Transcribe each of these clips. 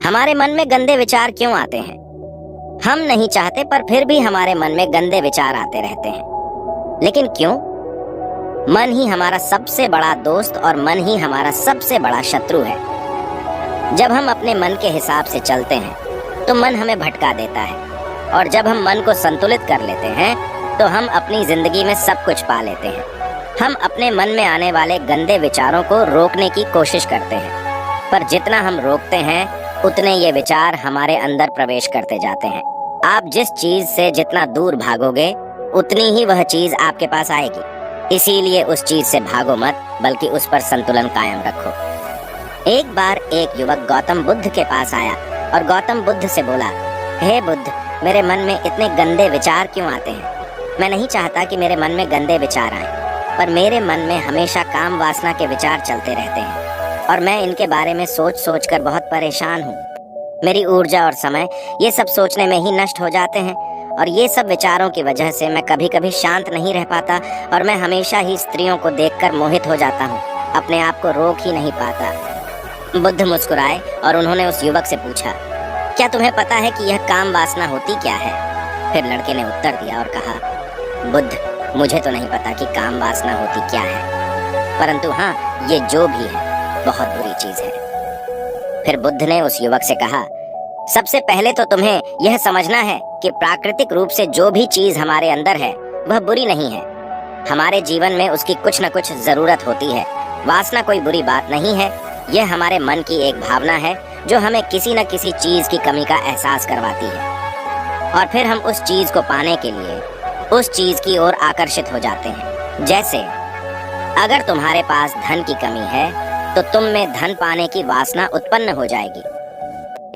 हमारे मन में गंदे विचार क्यों आते हैं? हम नहीं चाहते पर फिर भी हमारे मन में गंदे विचार आते रहते हैं। लेकिन क्यों? मन ही हमारा सबसे बड़ा दोस्त और मन ही हमारा सबसे बड़ा शत्रु है। जब हम अपने मन के हिसाब से चलते हैं तो मन हमें भटका देता है, और जब हम मन को संतुलित कर लेते हैं तो हम अपनी जिंदगी में सब कुछ पा लेते हैं। हम अपने मन में आने वाले गंदे विचारों को रोकने की कोशिश करते हैं, पर जितना हम रोकते हैं उतने ये विचार हमारे अंदर प्रवेश करते जाते हैं। आप जिस चीज से जितना दूर भागोगे उतनी ही वह चीज आपके पास आएगी। इसीलिए उस चीज से भागो मत, बल्कि उस पर संतुलन कायम रखो। एक बार एक युवक गौतम बुद्ध के पास आया और गौतम बुद्ध से बोला, हे बुद्ध, मेरे मन में इतने गंदे विचार क्यों आते हैं? मैं नहीं चाहता कि मेरे मन में गंदे विचार आएं, पर मेरे मन में हमेशा काम वासना के विचार चलते रहते हैं और मैं इनके बारे में सोच सोच कर बहुत परेशान हूँ। मेरी ऊर्जा और समय ये सब सोचने में ही नष्ट हो जाते हैं, और ये सब विचारों की वजह से मैं कभी कभी शांत नहीं रह पाता और मैं हमेशा ही स्त्रियों को देखकर मोहित हो जाता हूँ, अपने आप को रोक ही नहीं पाता। बुद्ध मुस्कुराए और उन्होंने उस युवक से पूछा, क्या तुम्हें पता है कि यह काम वासना होती क्या है? फिर लड़के ने उत्तर दिया और कहा, बुद्ध, मुझे तो नहीं पता कि काम वासना होती क्या है, परंतु हाँ, ये जो भी है बहुत बुरी चीज है। फिर बुद्ध ने उस युवक से कहा, सबसे पहले तो तुम्हें यह समझना है कि प्राकृतिक रूप से जो भी चीज हमारे अंदर है वह बुरी नहीं है। हमारे जीवन में उसकी कुछ न कुछ जरूरत होती है। वासना कोई बुरी बात नहीं है, यह हमारे मन की एक भावना है जो हमें किसी न किसी चीज की कमी का एहसास करवाती है, और फिर हम उस चीज को पाने के लिए उस चीज की ओर आकर्षित हो जाते हैं। जैसे अगर तुम्हारे पास धन की कमी है तो तुम में धन पाने की वासना उत्पन्न हो जाएगी।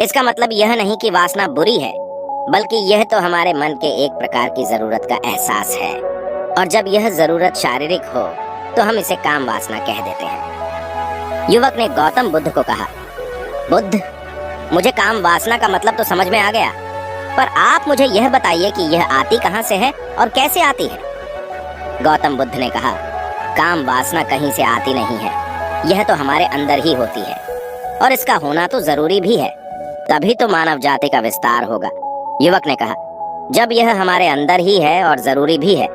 इसका मतलब यह नहीं कि वासना बुरी है, बल्कि यह तो हमारे मन के एक प्रकार की जरूरत का एहसास है, और जब यह जरूरत शारीरिक हो तो हम इसे काम वासना कह देते हैं। युवक ने गौतम बुद्ध को कहा, बुद्ध, मुझे काम वासना का मतलब तो समझ में आ गया, पर आप मुझे यह बताइए कि यह आती कहाँ से है और कैसे आती है? गौतम बुद्ध ने कहा, काम वासना कहीं से आती नहीं है, यह तो हमारे अंदर ही होती है, और इसका होना तो जरूरी भी है, तभी तो मानव जाति का विस्तार होगा। युवक ने कहा, जब यह हमारे अंदर ही है और जरूरी भी है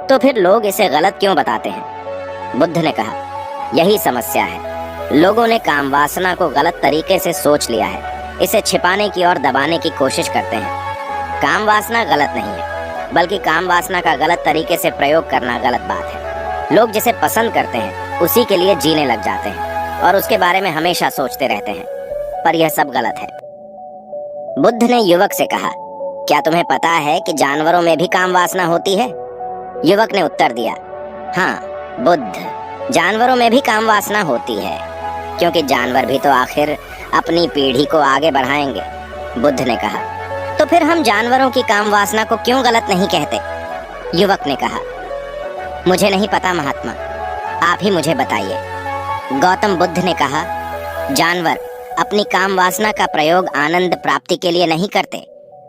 तो फिर लोग इसे गलत क्यों बताते हैं? बुद्ध ने कहा, यही समस्या है, लोगों ने काम वासना को गलत तरीके से सोच लिया है, इसे छिपाने की और दबाने की कोशिश करते हैं। काम वासना गलत नहीं है, बल्कि काम वासना का गलत तरीके से प्रयोग करना गलत बात है। लोग जिसे पसंद करते हैं उसी के लिए जीने लग जाते हैं और उसके बारे में हमेशा सोचते रहते हैं, पर यह सब गलत है। बुद्ध ने युवक से कहा, क्या तुम्हें पता है कि जानवरों में भी काम वासना होती है? युवक ने उत्तर दिया, हाँ बुद्ध, जानवरों में भी काम वासना होती है, क्योंकि जानवर भी तो आखिर अपनी पीढ़ी को आगे बढ़ाएंगे। बुद्ध ने कहा, तो फिर हम जानवरों की काम वासना को क्यों गलत नहीं कहते? युवक ने कहा, मुझे नहीं पता महात्मा, आप ही मुझे बताइए। गौतम बुद्ध ने कहा, जानवर अपनी काम वासना का प्रयोग आनंद प्राप्ति के लिए नहीं करते,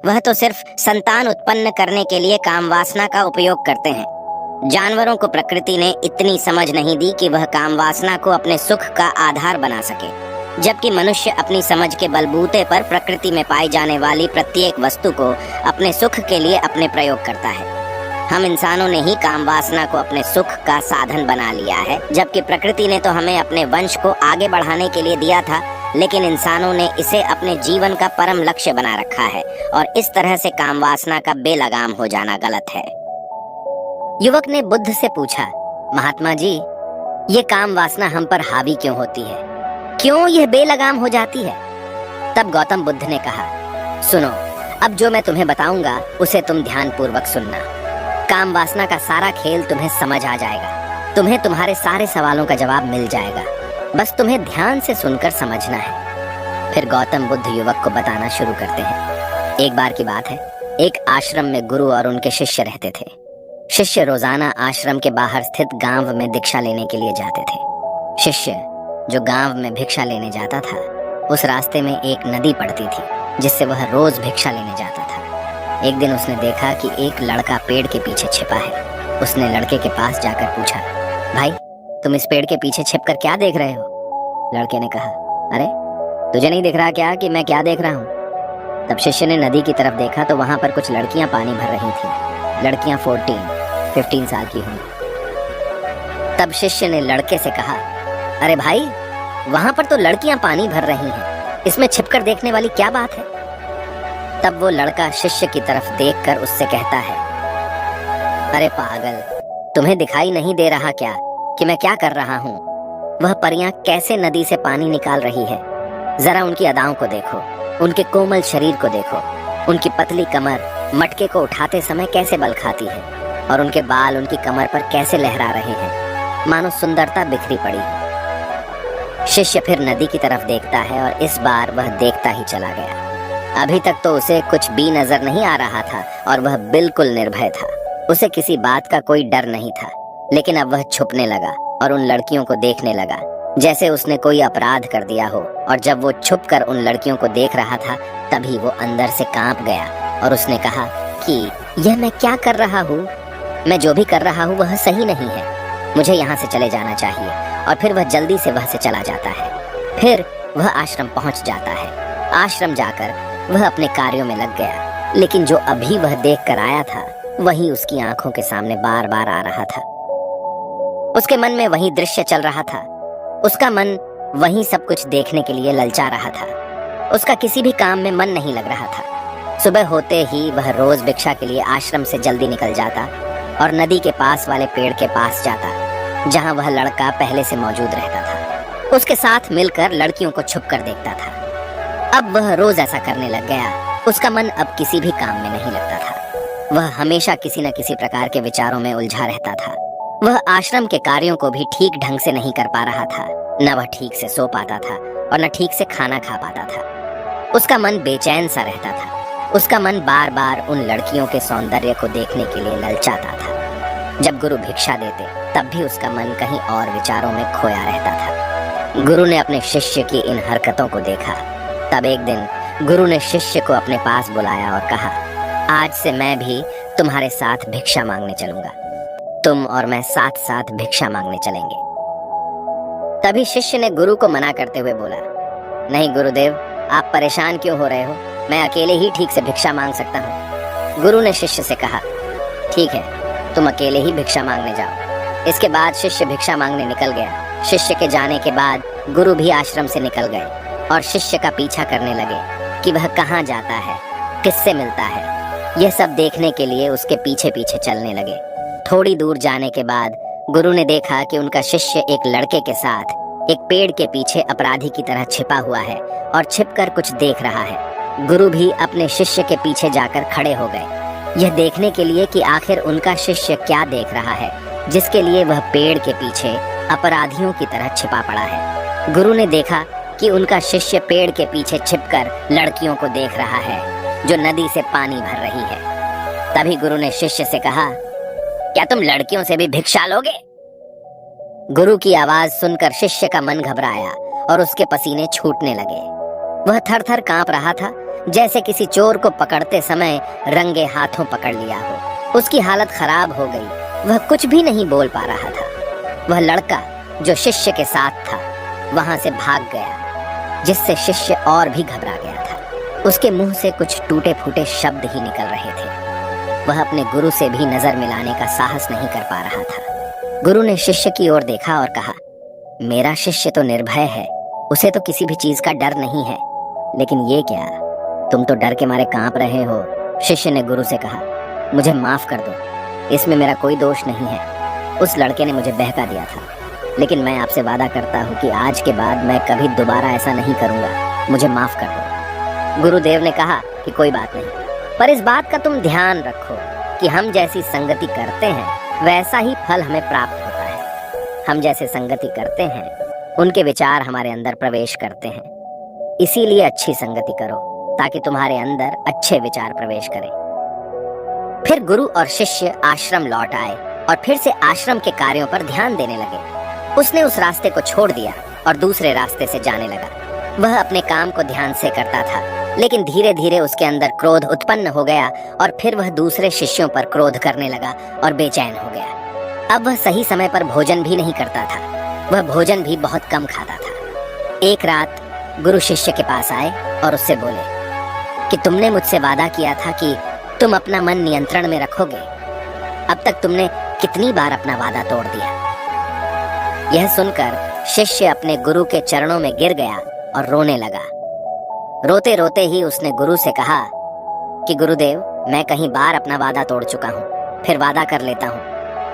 वह तो सिर्फ संतान उत्पन्न करने के लिए काम वासना का उपयोग करते हैं। जानवरों को प्रकृति ने इतनी समझ नहीं दी कि वह काम वासना को अपने सुख का आधार बना सके, जबकि मनुष्य अपनी समझ के बलबूते पर प्रकृति में पाई जाने वाली प्रत्येक वस्तु को अपने सुख के लिए अपने प्रयोग करता है। हम इंसानों ने ही काम वासना को अपने सुख का साधन बना लिया है, जबकि प्रकृति ने तो हमें अपने वंश को आगे बढ़ाने के लिए दिया था, लेकिन इंसानों ने इसे अपने जीवन का परम लक्ष्य बना रखा है, और इस तरह से काम वासना का बेलगाम हो जाना गलत है। युवक ने बुद्ध से पूछा, महात्मा जी, ये काम वासना हम पर हावी क्यों होती है? क्यों यह बेलगाम हो जाती है? तब गौतम बुद्ध ने कहा, सुनो, अब जो मैं तुम्हें बताऊंगा उसे तुम ध्यान पूर्वक सुनना। काम वासना का सारा खेल तुम्हें समझ आ जाएगा, तुम्हें तुम्हारे सारे सवालों का जवाब मिल जाएगा, बस तुम्हें ध्यान से सुनकर समझना है। फिर गौतम बुद्ध युवक को बताना शुरू करते हैं। एक बार की बात है, एक आश्रम में गुरु और उनके शिष्य रहते थे। शिष्य रोजाना आश्रम के बाहर स्थित गांव में दीक्षा लेने के लिए जाते थे। शिष्य जो गांव में भिक्षा लेने जाता था, उस रास्ते में एक नदी पड़ती थी जिससे वह रोज भिक्षा लेने जाता था। एक दिन उसने देखा कि एक लड़का पेड़ के पीछे छिपा है। उसने लड़के के पास जाकर पूछा, भाई तुम इस पेड़ के पीछे छिपकर क्या देख रहे हो? लड़के ने कहा, अरे तुझे नहीं दिख रहा क्या कि मैं क्या देख रहा हूँ? तब शिष्य ने नदी की तरफ देखा तो वहां पर कुछ लड़कियां पानी भर रही थीं। लड़कियां 15 साल की होंगी। तब शिष्य ने लड़के से कहा, अरे भाई, वहां पर तो लड़कियां पानी भर रही हैं, इसमें छिपकर देखने वाली क्या बात है? तब वो लड़का शिष्य की तरफ देखकर उससे कहता है, अरे पागल, तुम्हें दिखाई नहीं दे रहा क्या कि मैं क्या कर रहा हूँ? वह परियां कैसे नदी से पानी निकाल रही है। जरा उनकी अदाओं को देखो, उनके कोमल शरीर को देखो, उनकी पतली कमर मटके को उठाते समय कैसे बल खाती है, और उनके बाल उनकी कमर पर कैसे लहरा रहे हैं, मानो सुंदरता बिखरी पड़ी है। शिष्य फिर नदी की तरफ देखता है और इस बार वह देखता ही चला गया। अभी तक तो उसे कुछ भी नजर नहीं आ रहा था और वह बिल्कुल निर्भय था। उसे किसी बात का कोई डर नहीं था, लेकिन अब वह छुपने लगा और उन लड़कियों को देखने लगा जैसे उसने कोई अपराध कर दिया हो। और जब वो छुपकर उन लड़कियों को देख रहा था तभी वो अंदर से कांप गया और उसने कहा कि यह मैं क्या कर रहा हूँ? मैं जो भी कर रहा हूँ वह सही नहीं है, मुझे यहाँ से चले जाना चाहिए। और फिर वह जल्दी से वह से चला जाता है। फिर वह आश्रम पहुँच जाता है। आश्रम जाकर वह अपने कार्यों में लग गया, लेकिन जो अभी वह देख कर आया था वही उसकी आंखों के सामने बार बार आ रहा था। उसके मन में वही दृश्य चल रहा था। उसका मन वही सब कुछ देखने के लिए ललचा रहा था। उसका किसी भी काम में मन नहीं लग रहा था। सुबह होते ही वह रोज भिक्षा के लिए आश्रम से जल्दी निकल जाता और नदी के पास वाले पेड़ के पास जाता, जहां वह लड़का पहले से मौजूद रहता था। उसके साथ मिलकर लड़कियों को छुप कर देखता था। अब वह रोज ऐसा करने लग गया। उसका मन अब किसी भी काम में नहीं लगता था। वह हमेशा किसी न किसी प्रकार के विचारों में उलझा रहता था। वह आश्रम के कार्यों को भी ठीक ढंग से नहीं कर पा रहा था। न वह ठीक से सो पाता था और न ठीक से खाना खा पाता था। उसका मन बेचैन सा रहता था। उसका मन बार बार उन लड़कियों के सौंदर्य को देखने के लिए ललचाता था। जब गुरु भिक्षा देते तब भी उसका मन कहीं और विचारों में खोया रहता था। गुरु ने अपने शिष्य की इन हरकतों को देखा। तब एक दिन गुरु ने शिष्य को अपने पास बुलाया और कहा, आज से मैं भी तुम्हारे साथ भिक्षा मांगने चलूंगा। तुम और मैं साथ साथ भिक्षा मांगने चलेंगे। तभी शिष्य ने गुरु को मना करते हुए बोला, नहीं गुरुदेव, आप परेशान क्यों हो रहे हो? मैं अकेले ही ठीक से भिक्षा मांग सकता हूँ। गुरु ने शिष्य से कहा, ठीक है, तुम अकेले ही भिक्षा मांगने जाओ। इसके बाद शिष्य भिक्षा मांगने निकल गया। शिष्य के जाने के बाद गुरु भी आश्रम से निकल गए और शिष्य का पीछा करने लगे कि वह कहाँ जाता है, किससे मिलता है। यह सब देखने के लिए उसके पीछे पीछे चलने लगे। थोड़ी दूर जाने के बाद गुरु ने देखा कि उनका शिष्य एक लड़के के साथ एक पेड़ के पीछे अपराधी की तरह छिपा हुआ है और छिपकर कुछ देख रहा है। गुरु भी अपने शिष्य के पीछे जाकर खड़े हो गए, यह देखने के लिए कि आखिर उनका शिष्य क्या देख रहा है, जिसके लिए वह पेड़ के पीछे अपराधियों की तरह छिपा पड़ा है। गुरु ने देखा कि उनका शिष्य पेड़ के पीछे छिपकर लड़कियों को देख रहा है जो नदी से पानी भर रही है। तभी गुरु ने शिष्य से कहा, क्या तुम लड़कियों से भी भिक्षा लोगे? गुरु की आवाज सुनकर शिष्य का मन घबराया और उसके पसीने छूटने लगे। वह थर थर कांप रहा था, जैसे किसी चोर को पकड़ते समय रंगे हाथों पकड़ लिया हो। उसकी हालत खराब हो गई। वह कुछ भी नहीं बोल पा रहा था। वह लड़का जो शिष्य के साथ था वहां से भाग गया, जिससे शिष्य और भी घबरा गया था। उसके मुंह से कुछ टूटे फूटे शब्द ही निकल रहे थे। वह अपने गुरु से भी नजर मिलाने का साहस नहीं कर पा रहा था। गुरु ने शिष्य की ओर देखा और कहा, मेरा शिष्य तो निर्भय है, उसे तो किसी भी चीज का डर नहीं है, लेकिन ये क्या, तुम तो डर के मारे कांप रहे हो। शिष्य ने गुरु से कहा, मुझे माफ कर दो, इसमें मेरा कोई दोष नहीं है। उस लड़के ने मुझे बहका दिया था, लेकिन मैं आपसे वादा करता हूँ कि आज के बाद मैं कभी दोबारा ऐसा नहीं करूँगा। मुझे माफ कर दो। गुरुदेव ने कहा कि कोई बात नहीं, पर इस बात का तुम ध्यान रखो कि हम जैसी संगति करते हैं वैसा ही फल हमें प्राप्त होता है। हम जैसे संगति करते हैं उनके विचार हमारे अंदर प्रवेश करते हैं। इसीलिए अच्छी संगति करो ताकि तुम्हारे अंदर अच्छे विचार प्रवेश करें। फिर गुरु और शिष्य आश्रम लौट आए और फिर से आश्रम के कार्यों पर ध्यान देने लगे। उसने उस रास्ते को छोड़ दिया और दूसरे रास्ते से जाने लगा। वह अपने काम को ध्यान से करता था, लेकिन धीरे धीरे उसके अंदर क्रोध उत्पन्न हो गया और फिर वह दूसरे शिष्यों पर क्रोध करने लगा और बेचैन हो गया। अब वह सही समय पर भोजन भी नहीं करता था। वह भोजन भी बहुत कम खाता था। एक रात गुरु शिष्य के पास आए और उससे बोले कि तुमने मुझसे वादा किया था कि तुम अपना मन नियंत्रण में रखोगे। अब तक तुमने कितनी बार अपना वादा तोड़ दिया। यह सुनकर शिष्य अपने गुरु के चरणों में गिर गया और रोने लगा। रोते रोते ही उसने गुरु से कहा कि गुरुदेव, मैं कई बार अपना वादा तोड़ चुका हूँ, फिर वादा कर लेता हूँ,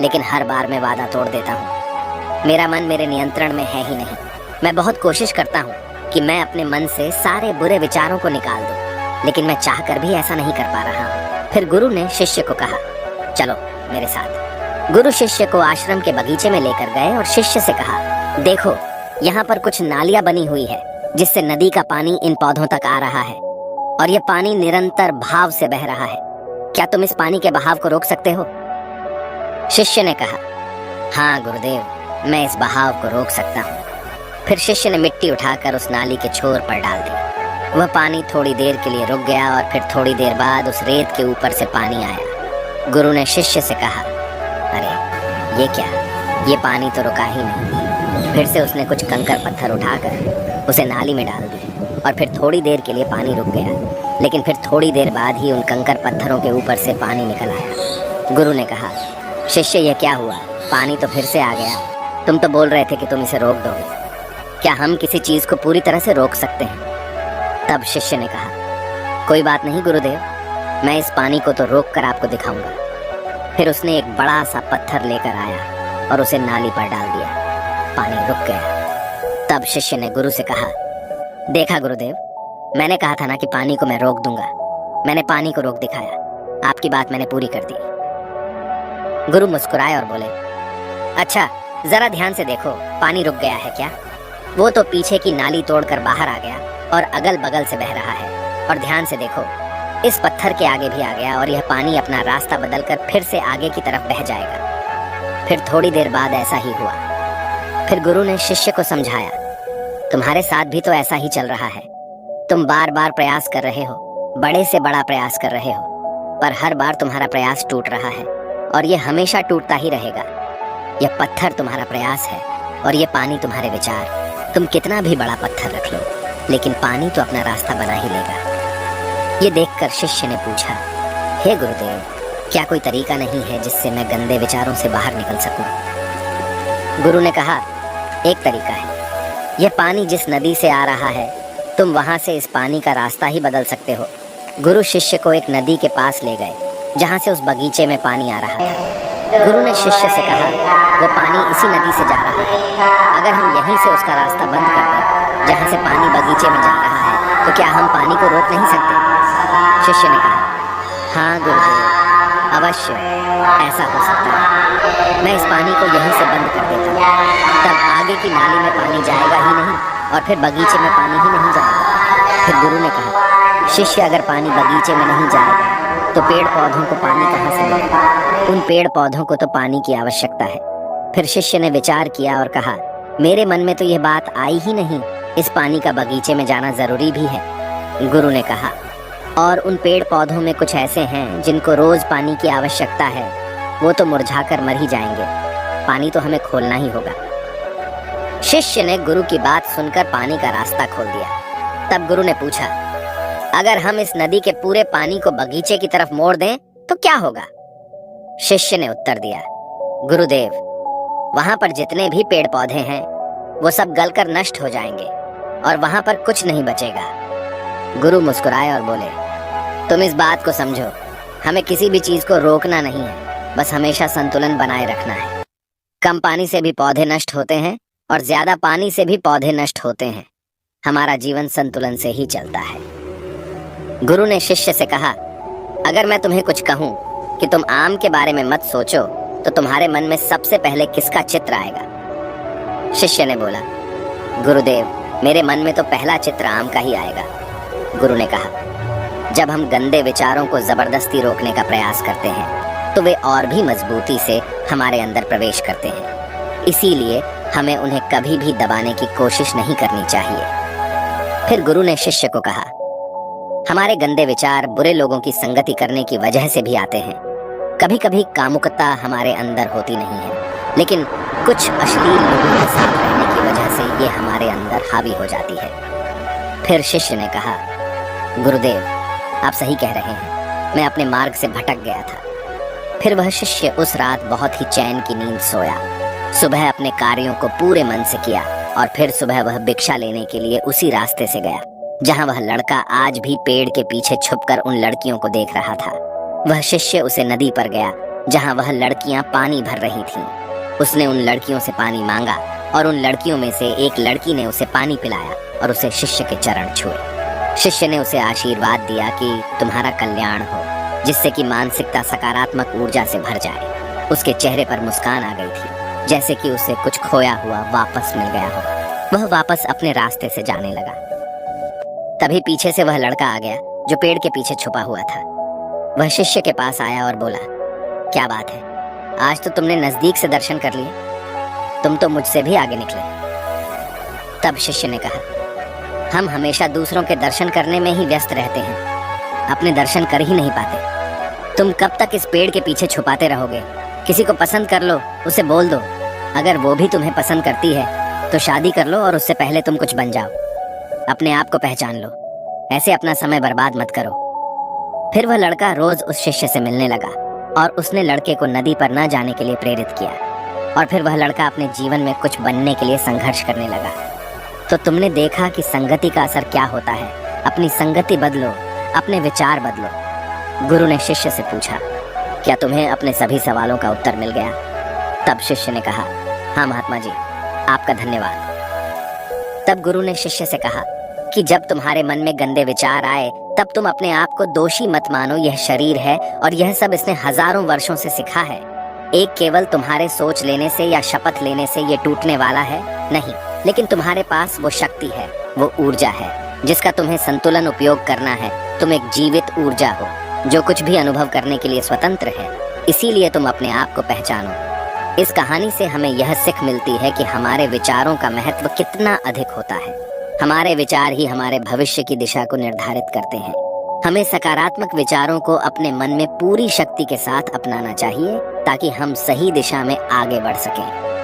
लेकिन हर बार मैं वादा तोड़ देता हूँ। मेरा मन मेरे नियंत्रण में है ही नहीं। मैं बहुत कोशिश करता हूँ कि मैं अपने मन से सारे बुरे विचारों को निकाल दूं, लेकिन मैं चाहकर भी ऐसा नहीं कर पा रहा हूँ। फिर गुरु ने शिष्य को कहा, चलो मेरे साथ। गुरु शिष्य को आश्रम के बगीचे में लेकर गए और शिष्य से कहा, देखो यहाँ पर कुछ नालियां बनी हुई है जिससे नदी का पानी इन पौधों तक आ रहा है और यह पानी निरंतर भाव से बह रहा है। क्या तुम इस पानी के बहाव को रोक सकते हो? शिष्य ने कहा, हाँ गुरुदेव, मैं इस बहाव को रोक सकता हूँ। फिर शिष्य ने मिट्टी उठाकर उस नाली के छोर पर डाल दी। वह पानी थोड़ी देर के लिए रुक गया और फिर थोड़ी देर बाद उस रेत के ऊपर से पानी आया। गुरु ने शिष्य से कहा, अरे ये क्या, ये पानी तो रुका ही नहीं। फिर से उसने कुछ कंकर पत्थर उठाकर उसे नाली में डाल दी और फिर थोड़ी देर के लिए पानी रुक गया, लेकिन फिर थोड़ी देर बाद ही उन कंकर पत्थरों के ऊपर से पानी निकल आया। गुरु ने कहा, शिष्य ये क्या हुआ, पानी तो फिर से आ गया। तुम तो बोल रहे थे कि तुम इसे रोक दोगे। क्या हम किसी चीज को पूरी तरह से रोक सकते हैं? तब शिष्य ने कहा, कोई बात नहीं गुरुदेव, मैं इस पानी को तो रोक कर आपको दिखाऊंगा। फिर उसने एक बड़ा सा पत्थर लेकर आया और उसे नाली पर डाल दिया। पानी रुक गया। तब शिष्य ने गुरु से कहा, देखा गुरुदेव, मैंने कहा था ना कि पानी को मैं रोक दूंगा। मैंने पानी को रोक दिखाया। आपकी बात मैंने पूरी कर दी। गुरु मुस्कुराए और बोले, अच्छा जरा ध्यान से देखो, पानी रुक गया है क्या? वो तो पीछे की नाली तोड़कर बाहर आ गया और अगल बगल से बह रहा है। और ध्यान से देखो, इस पत्थर के आगे भी आ गया और यह पानी अपना रास्ता बदलकर फिर से आगे की तरफ बह जाएगा। फिर थोड़ी देर बाद ऐसा ही हुआ। फिर गुरु ने शिष्य को समझाया, तुम्हारे साथ भी तो ऐसा ही चल रहा है। तुम बार बार प्रयास कर रहे हो, बड़े से बड़ा प्रयास कर रहे हो, पर हर बार तुम्हारा प्रयास टूट रहा है और यह हमेशा टूटता ही रहेगा। यह पत्थर तुम्हारा प्रयास है और यह पानी तुम्हारे विचार। तुम कितना भी बड़ा पत्थर रख लो, लेकिन पानी तो अपना रास्ता बना ही लेगा। ये देखकर शिष्य ने पूछा, हे गुरुदेव, क्या कोई तरीका नहीं है जिससे मैं गंदे विचारों से बाहर निकल सकूं? गुरु ने कहा, एक तरीका है। यह पानी जिस नदी से आ रहा है, तुम वहां से इस पानी का रास्ता ही बदल सकते हो। गुरु शिष्य को एक नदी के पास ले गए जहां से उस बगीचे में पानी आ रहा था। गुरु ने शिष्य से कहा, वो पानी इसी नदी से जा रहा है। अगर हम यहीं से उसका रास्ता बंद कर दें जहां से पानी बगीचे में जा रहा है, तो क्या हम पानी को रोक नहीं सकते? शिष्य ने कहा, हाँ गुरुदेव, अवश्य ऐसा हो सकता है। मैं इस पानी को यहीं से बंद कर देता हूँ, तब आगे की नाली में पानी जाएगा ही नहीं और फिर बगीचे में पानी ही नहीं जाएगा। फिर गुरु ने कहा, शिष्य अगर पानी बगीचे में नहीं जाएगा तो पेड़ पौधों को पानी कहाँ से मिलेगा? उन पेड़ पौधों को तो पानी की आवश्यकता है। फिर शिष्य ने विचार किया और कहा, मेरे मन में तो यह बात आई ही नहीं, इस पानी का बगीचे में जाना जरूरी भी है। गुरु ने कहा, और उन पेड़ पौधों में कुछ ऐसे हैं जिनको रोज पानी की आवश्यकता है, वो तो मुरझाकर मर ही जाएंगे। पानी तो हमें खोलना ही होगा। शिष्य ने गुरु की बात सुनकर पानी का रास्ता खोल दिया। तब गुरु ने पूछा, अगर हम इस नदी के पूरे पानी को बगीचे की तरफ मोड़ दें तो क्या होगा? शिष्य ने उत्तर दिया, गुरुदेव, वहां पर जितने भी पेड़ पौधे हैं वो सब गलकर नष्ट हो जाएंगे और वहां पर कुछ नहीं बचेगा। गुरु मुस्कुराए और बोले, तुम इस बात को समझो, हमें किसी भी चीज को रोकना नहीं है, बस हमेशा संतुलन बनाए रखना है। कम पानी से भी पौधे नष्ट होते हैं और ज्यादा पानी से भी पौधे नष्ट होते हैं। हमारा जीवन संतुलन से ही चलता है। गुरु ने शिष्य से कहा, अगर मैं तुम्हें कुछ कहूं कि तुम आम के बारे में मत सोचो, तो तुम्हारे मन में सबसे पहले किसका चित्र आएगा? शिष्य ने बोला, गुरुदेव, मेरे मन में तो पहला चित्र आम का ही आएगा। गुरु ने कहा, जब हम गंदे विचारों को जबरदस्ती रोकने का प्रयास करते हैं तो वे और भी मजबूती से हमारे अंदर प्रवेश करते हैं। इसीलिए हमें उन्हें कभी भी दबाने की कोशिश नहीं करनी चाहिए। फिर गुरु ने शिष्य को कहा, हमारे गंदे विचार बुरे लोगों की संगति करने की वजह से भी आते हैं। कभी कभी कामुकता हमारे अंदर होती नहीं है, लेकिन कुछ अश्लील लोगों के साथ रहने की वजह से ये हमारे अंदर हावी हो जाती है। फिर शिष्य ने कहा, गुरुदेव, आप सही कह रहे हैं, मैं अपने मार्ग से भटक गया था। फिर वह शिष्य उस रात बहुत ही चैन की नींद सोया। सुबह अपने कार्यों को पूरे मन से किया और फिर सुबह वह भिक्षा लेने के लिए उसी रास्ते से गया जहां वह लड़का आज भी पेड़ के पीछे छुपकर उन लड़कियों को देख रहा था। वह शिष्य उसे नदी पर गया जहां वह लड़कियां पानी भर रही थीं। उसने उन लड़कियों से पानी मांगा और उन लड़कियों में से एक लड़की ने उसे पानी पिलाया और उसे शिष्य के चरण छुए। शिष्य ने उसे आशीर्वाद दिया कि तुम्हारा कल्याण हो, जिससे कि मानसिकता सकारात्मक ऊर्जा से भर जाए। उसके चेहरे पर मुस्कान आ गई थी, जैसे कि उसे कुछ खोया हुआ वापस मिल गया हो। वह वापस अपने रास्ते से जाने लगा। तभी पीछे से वह लड़का आ गया जो पेड़ के पीछे छुपा हुआ था। वह शिष्य के पास आया और बोला, क्या बात है, आज तो तुमने नजदीक से दर्शन कर लिए, तुम तो मुझसे भी आगे निकले। तब शिष्य ने कहा, हम हमेशा दूसरों के दर्शन करने में ही व्यस्त रहते हैं, अपने दर्शन कर ही नहीं पाते। तुम कब तक इस पेड़ के पीछे छुपाते रहोगे? किसी को पसंद कर लो, उसे बोल दो। अगर वो भी तुम्हें पसंद करती है तो शादी कर लो और उससे पहले तुम कुछ बन जाओ। अपने आप को पहचान लो, ऐसे अपना समय बर्बाद मत करो। फिर वह लड़का रोज उस शिष्य से मिलने लगा और उसने लड़के को नदी पर न जाने के लिए प्रेरित किया। और फिर वह लड़का अपने जीवन में कुछ बनने के लिए संघर्ष करने लगा। तो तुमने देखा कि संगति का असर क्या होता है। अपनी संगति बदलो, अपने विचार बदलो। गुरु ने शिष्य से पूछा, क्या तुम्हें अपने सभी सवालों का उत्तर मिल गया? तब शिष्य ने कहा, हाँ महात्मा जी, आपका धन्यवाद। तब गुरु ने शिष्य से कहा कि जब तुम्हारे मन में गंदे विचार आए तब तुम अपने आप को दोषी मत मानो। यह शरीर है और यह सब इसने हजारों वर्षों से सीखा है। एक केवल तुम्हारे सोच लेने से या शपथ लेने से ये टूटने वाला है नहीं, लेकिन तुम्हारे पास वो शक्ति है, वो ऊर्जा है जिसका तुम्हें संतुलन उपयोग करना है। तुम एक जीवित ऊर्जा हो जो कुछ भी अनुभव करने के लिए स्वतंत्र है। इसीलिए तुम अपने आप को पहचानो। इस कहानी से हमें यह सीख मिलती है कि हमारे विचारों का महत्व कितना अधिक होता है। हमारे विचार ही हमारे भविष्य की दिशा को निर्धारित करते हैं। हमें सकारात्मक विचारों को अपने मन में पूरी शक्ति के साथ अपनाना चाहिए ताकि हम सही दिशा में आगे बढ़ सकें।